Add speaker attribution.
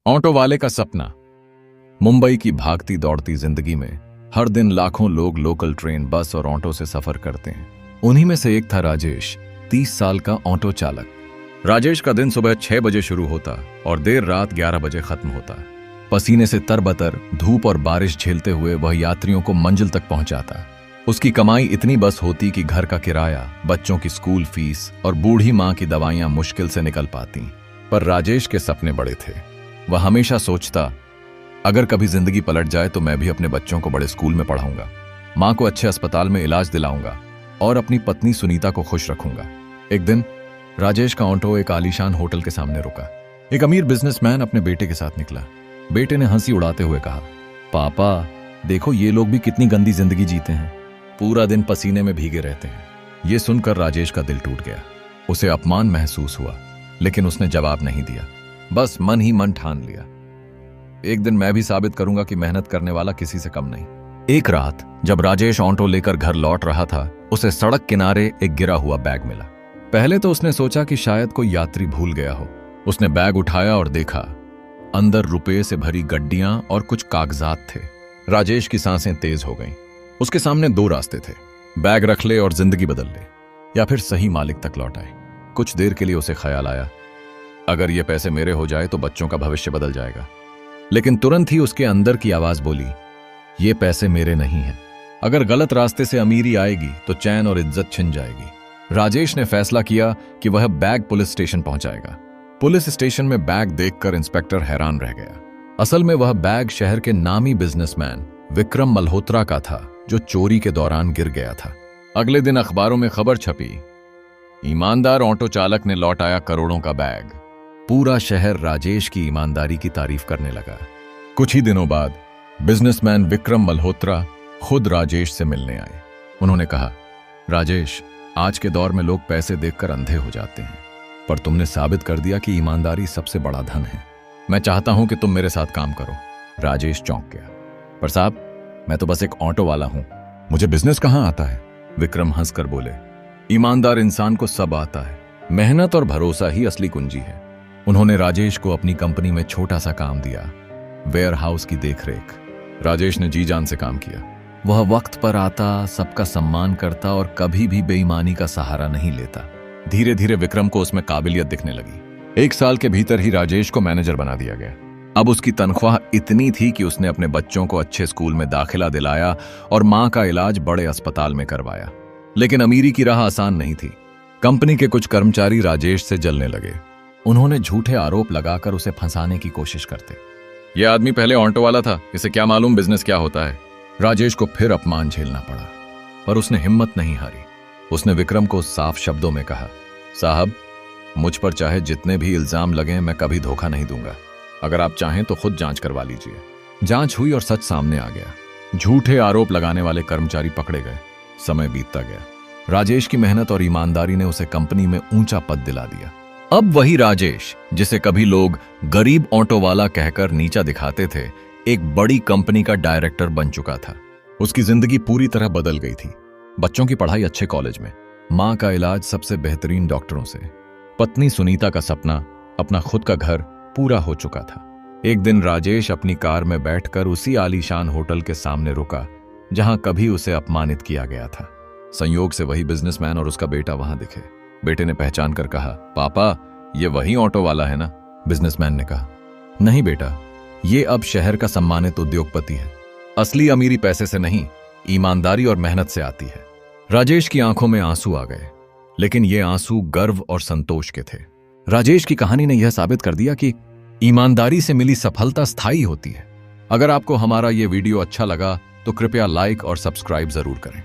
Speaker 1: Auto वाले का सपना। मुंबई की भागती दौड़ती जिंदगी में हर दिन लाखों लोग लोकल ट्रेन, बस और ऑटो से सफर करते हैं। उन्हीं में से एक था राजेश, 30 साल का ऑटो चालक। राजेश का दिन सुबह 6 बजे शुरू होता और देर रात 11 बजे खत्म होता। पसीने से तरबतर, धूप और बारिश झेलते हुए वह यात्रियों को मंजिल तक पहुंचाता। उसकी कमाई इतनी बस होती कि घर का किराया, बच्चों की स्कूल फीस और बूढ़ी मां की दवाइयां मुश्किल से निकल पाती। पर राजेश के सपने बड़े थे। वह हमेशा सोचता, अगर कभी जिंदगी पलट जाए तो मैं भी अपने बच्चों को बड़े स्कूल में पढ़ाऊंगा, मां को अच्छे अस्पताल में इलाज दिलाऊंगा और अपनी पत्नी सुनीता को खुश रखूंगा। एक दिन राजेश का ऑटो एक आलीशान होटल के सामने रुका। एक अमीर बिजनेसमैन अपने बेटे के साथ निकला। बेटे ने हंसी उड़ाते हुए कहा, पापा देखो ये लोग भी कितनी गंदी जिंदगी जीते हैं, पूरा दिन पसीने में भीगे रहते हैं। यह सुनकर राजेश का दिल टूट गया। उसे अपमान महसूस हुआ, लेकिन उसने जवाब नहीं दिया। बस मन ही मन ठान लिया, एक दिन मैं भी साबित करूंगा कि मेहनत करने वाला किसी से कम नहीं। एक रात जब राजेश ऑटो लेकर घर लौट रहा था, उसे सड़क किनारे एक गिरा हुआ बैग मिला। पहले तो उसने सोचा कि शायद कोई यात्री भूल गया हो। उसने बैग उठाया और देखा, अंदर रुपए से भरी गड्डियां और कुछ कागजात थे। राजेश की सांसें तेज हो गईं। उसके सामने 2 रास्ते थे, बैग रख ले और जिंदगी बदल ले, या फिर सही मालिक तक लौट आए। कुछ देर के लिए उसे ख्याल आया, अगर ये पैसे मेरे हो जाए तो बच्चों का भविष्य बदल जाएगा। लेकिन तुरंत ही उसके अंदर की आवाज बोली, ये पैसे मेरे नहीं हैं। अगर गलत रास्ते से अमीरी आएगी तो चैन और इज्जत छिन जाएगी। राजेश ने फैसला किया कि वह बैग पुलिस स्टेशन पहुंचाएगा। पुलिस स्टेशन में बैग देखकर इंस्पेक्टर हैरान रह गया। असल में वह बैग शहर के नामी बिजनेसमैन विक्रम मल्होत्रा का था, जो चोरी के दौरान गिर गया था। अगले दिन अखबारों में खबर छपी, ईमानदार ऑटो चालक ने लौटाया करोड़ों का बैग। पूरा शहर राजेश की ईमानदारी की तारीफ करने लगा। कुछ ही दिनों बाद बिजनेसमैन विक्रम मल्होत्रा खुद राजेश से मिलने आए। उन्होंने कहा, राजेश, आज के दौर में लोग पैसे देखकर अंधे हो जाते हैं, पर तुमने साबित कर दिया कि ईमानदारी सबसे बड़ा धन है। मैं चाहता हूं कि तुम मेरे साथ काम करो। राजेश चौंक गया, पर साहब मैं तो बस एक ऑटो वाला हूं, मुझे बिजनेस कहां आता है? विक्रम हंसकर बोले, ईमानदार इंसान को सब आता है, मेहनत और भरोसा ही असली कुंजी है। उन्होंने राजेश को अपनी कंपनी में छोटा सा काम दिया, वेयर हाउस की देखरेख। राजेश ने जी जान से काम किया। वह वक्त पर आता, सबका सम्मान करता और कभी भी बेईमानी का सहारा नहीं लेता। धीरे धीरे विक्रम को उसमें काबिलियत दिखने लगी। 1 साल के भीतर ही राजेश को मैनेजर बना दिया गया। अब उसकी तनख्वाह इतनी थी कि उसने अपने बच्चों को अच्छे स्कूल में दाखिला दिलाया और मां का इलाज बड़े अस्पताल में करवाया। लेकिन अमीरी की राह आसान नहीं थी। कंपनी के कुछ कर्मचारी राजेश से जलने लगे। उन्होंने झूठे आरोप लगाकर उसे फंसाने की कोशिश करते। यह आदमी पहले ऑटो वाला था, इसे क्या मालूम बिजनेस क्या होता है। राजेश को फिर अपमान झेलना पड़ा, पर उसने हिम्मत नहीं हारी। उसने विक्रम को साफ शब्दों में कहा, साहब मुझ पर चाहे जितने भी इल्जाम लगें, मैं कभी धोखा नहीं दूंगा। अगर आप चाहें तो खुद जांच करवा लीजिए। जांच हुई और सच सामने आ गया। झूठे आरोप लगाने वाले कर्मचारी पकड़े गए। समय बीतता गया। राजेश की मेहनत और ईमानदारी ने उसे कंपनी में ऊंचा पद दिला दिया। अब वही राजेश, जिसे कभी लोग गरीब ऑटो वाला कहकर नीचा दिखाते थे, एक बड़ी कंपनी का डायरेक्टर बन चुका था। उसकी जिंदगी पूरी तरह बदल गई थी। बच्चों की पढ़ाई अच्छे कॉलेज में, मां का इलाज सबसे बेहतरीन डॉक्टरों से, पत्नी सुनीता का सपना, अपना खुद का घर पूरा हो चुका था। एक दिन राजेश अपनी कार में बैठकर उसी आलीशान होटल के सामने रुका जहां कभी उसे अपमानित किया गया था। संयोग से वही बिजनेसमैन और उसका बेटा वहां दिखे। बेटे ने पहचान कर कहा, पापा ये वही ऑटो वाला है ना? बिजनेसमैन ने कहा, नहीं बेटा, ये अब शहर का सम्मानित उद्योगपति है। असली अमीरी पैसे से नहीं, ईमानदारी और मेहनत से आती है। राजेश की आंखों में आंसू आ गए, लेकिन ये आंसू गर्व और संतोष के थे। राजेश की कहानी ने यह साबित कर दिया कि ईमानदारी से मिली सफलता स्थायी होती है। अगर आपको हमारा ये वीडियो अच्छा लगा तो कृपया लाइक और सब्सक्राइब जरूर करें।